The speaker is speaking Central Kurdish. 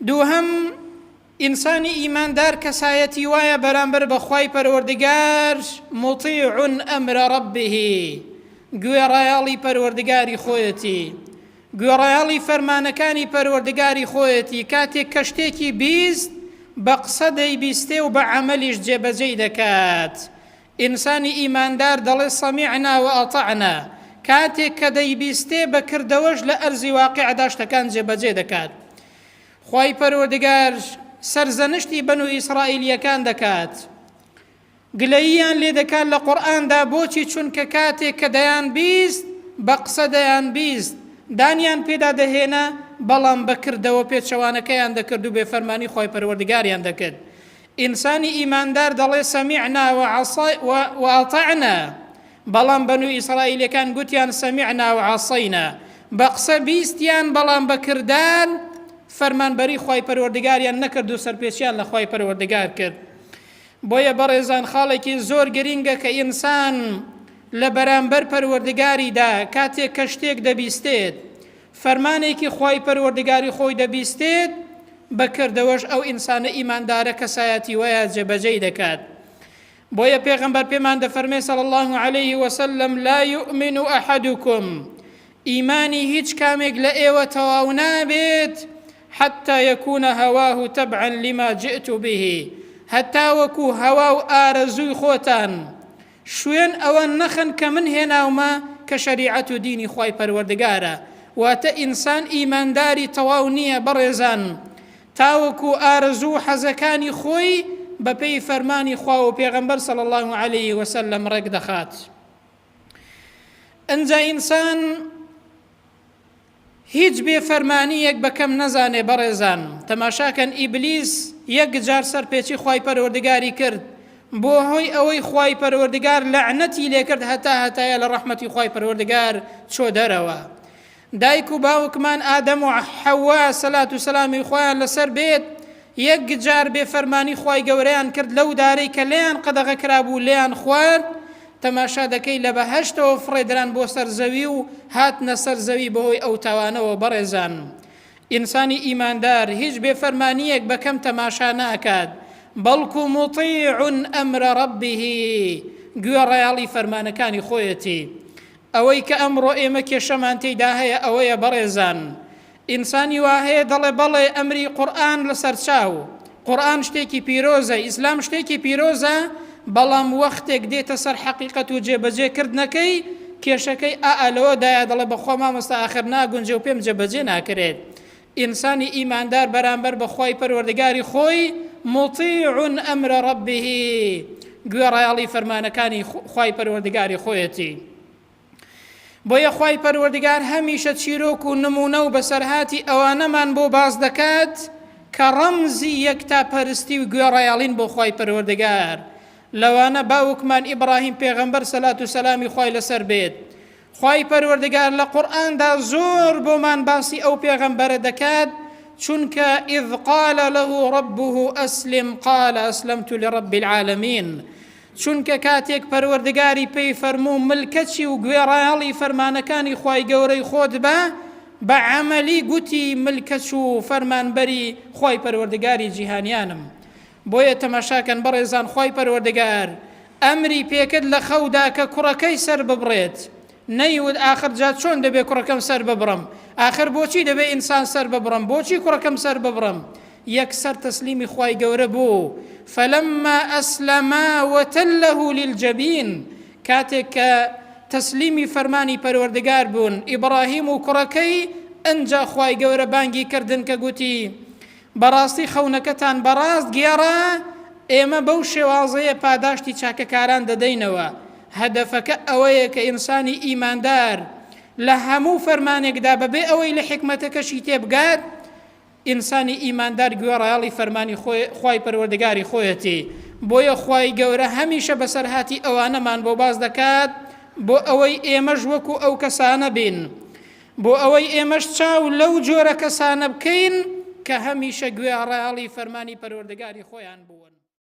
دووهەم ئینسانی ئیماندار کەسایەتی وایە بەرامبەر بەخوای پەروەردگار مطیع ئەمرە ڕەبه گوێڕایاڵی پەروەردگاری خۆیەتی گوێڕایاڵی فەرمانەکانی پەروەردگاری خۆیەتی کاتێک کە شتێکی بیست بە قسە دەیبیستێ و بە عەمەلیش جێبەجێی دەکات ئینسانی ئیماندار دەڵێ سەمیعنا و ئەطەعنا کاتێک کە دەیبیستێ بەکردەوەش لە ئەرزی واقیعدا شتەکان جێبەجێ دەکات خوای پەروەردگار سەرزەنشتی بەنو ئیسرائیلیەکان دەکات گلەییان لێ دەکات لە قورئاندا بۆچی چونکە کاتێک کە دەیان بیست بە قسە دەیان بیست دانیان پێدا دەهێنا بەڵام بەکردەوە پێچەوانەکەیان دەکرد و بێفەرمانی خوای پەروەردگاریان دەکرد ئینسانی ئیماندار دەڵێ سەمیعنا و ئەطەعنا بەڵام بەنو ئیسرائیلیەکان گوتیان سەمیعنا و عەسەینا بە قسە بیستیان بەڵام بەکردار فەرمانبەری خوای پەروەردگاریان نەکرد و سەرپێچیان لە خوای پەروەردگار کرد بۆیە بەڕێزان خاڵێکی زۆر گرینگە کە ئینسان لە بەرامبەر پەروەردگاریدا کاتێک کە شتێک دەبیستێت فەرمانێکی خوای پەروەردگاری خۆی دەبیستێت بەکردەوەش ئەو ئینسانە ئیماندارە کەسایەتی وایە جێبەجێی دەکات بۆیە پێغەمبەر پێمان دەفەرمێ صلی الله عليه وسلم لا يؤمن أحدكم ئیمانی هیچ کامێک لە ئێوە تەواو نابێت حتى يكون هواه تبعا لما جئت به حتى وكو هوا وآرزوي خوتان شوين أوان نخن كمن هنا وما كشريعة ديني خواي پروردگارا واتا إنسان إيمان داري تواونية برزان تاوكو آرزو حزكاني خوي بپي فرماني خواو پیغمبر صلى الله عليه وسلم رق دخات انجا إنسان هیچ بێفەرمانیەک بەکەم نەزانێ بەڕێزان تەماشاکەن ئیبلیس یەک جار سەرپێچی خوای پەروەردگاری کرد بۆ هۆی ئەوەی خوای پەروەردگار لەعنەتی لێ کرد هەتایە لە ڕەحمەتی خوای پەروەردگار چۆ دەرەوە دایک و باوکمان ئادەم و حەوا سەلات و سەلامی خۆیان لەسەر بێت یەک جار بێفەرمانی خوای گەورەیان کرد لەو دارەی کە لێیان قەدەغە کرابوو لێیان خوارد تەماشا دەکەی لە بەهەشتەوە فڕێدران بۆ سەرزەوی و هاتنە سەرزەوی بەهۆی ئەو تاوانەوە بەڕێزان ئینسانی ئیماندار هیچ بێفەرمانیەک بەکەم تەماشا ناکات بەڵکو مطیع ئەمرە ڕەبه گوێڕایاڵی فەرمانەکانی خۆیەتی ئەوەی کە ئەمڕۆ ئێمە کێشەمان تێیدا هەیە ئەوەیە بەڕێزان ئینسانی وا هەیە دەڵێ بەڵێ ئەمری قورئان لەسەر چاو قورئان شتێکی پیرۆزە ئیسلام شتێکی پیرۆزە بەڵام وەختێک دێتە سەر حەقیقەت و جێبەجێکردنەکەی کێشەکەی ئەلەوەدایە دەڵێ بەخوا مامۆستا ئاخر ناگونجێ و پێم جێبەجێ ناکرێت ئینسانی ئیماندار بەرامبەر بە خوای پەروەردگاری خۆی مطیع ئەمرە ڕەبه گوێڕایاڵی فەرمانەکانی خوای پەروەردگاری خۆیەتی بۆیە خوای پەروەردگار هەمیشە چیرۆک و نمونە و بەسەرهاتی ئەوانەمان بۆ باز دەکات کە ڕەمزی یەکتاپەرستی و گوێڕایاڵین بۆ خوای پەروەردگار لەوانە باوکمان ئیبراهیم پێغەمبەر سەلات و سەلامی خوای لەسەر بێت خوای پەروەردگار لە قورئاندا زۆر بۆمان باسی ئەو پێغەمبەرە دەکات چونکە إذ قال له ربه أسلم قال أسلمت لرب العالمين چونکە کاتێک پەروەردگاری پێی فەرموو ملکەچی و گوێڕایاڵی فەرمانەکانی خوای گەورەی خۆت بە عەمەلی گوتی ملکەچ و فەرمانبەری خوای پەروەردگاری جیهانیانم بۆیە تەماشاکەن بەڕێزان خوای پەروەردگار ئەمری پێکرد لە خەودا کە کوڕەکەی سەر ببڕێت نەیوت ئاخر جات چۆن دەبێ کوڕەکەم سەر ببڕم ئاخر بۆچی دەبێ ئینسان سەر ببڕم بۆچی کوڕەکەم سەر ببڕم یەکسەر تەسلیمی خوای گەورە بوو فلما ئەسلەما وتله للجەبین کاتێک کە تەسلیمی فەرمانی پەروەردگار بوون ئیبراهیم و کوڕەکەی ئەنجا خوای گەورە بانگی کردن کە گوتی بەڕاستی خەونەکەتان بەڕاست گێڕا ئێمە بەو شێوازەیە پاداشتی چاکەکاران دەدەینەوە هەدەفەکە ئەوەیە کە ئینسانی ئیماندار لە هەموو فەرمانێکدا بەبێ ئەوەی لە حکمەتەکەشی تێبگات ئینسانی ئیماندار گوێڕایاڵی فەرمانی خوای پەروەردگاری خۆیەتی بۆیە خوای گەورە هەمیشە بەسەرهاتی ئەوانەمان بۆ باز دەکات بۆ ئەوەی ئێمەش وەکو ئەو کەسانە بین بۆ ئەوەی ئێمەش چاو لەو جۆرە کەسانە بکەین کە هەمیشە گوێڕایاڵی فەرمانی پەروەردگاری خۆیان بووە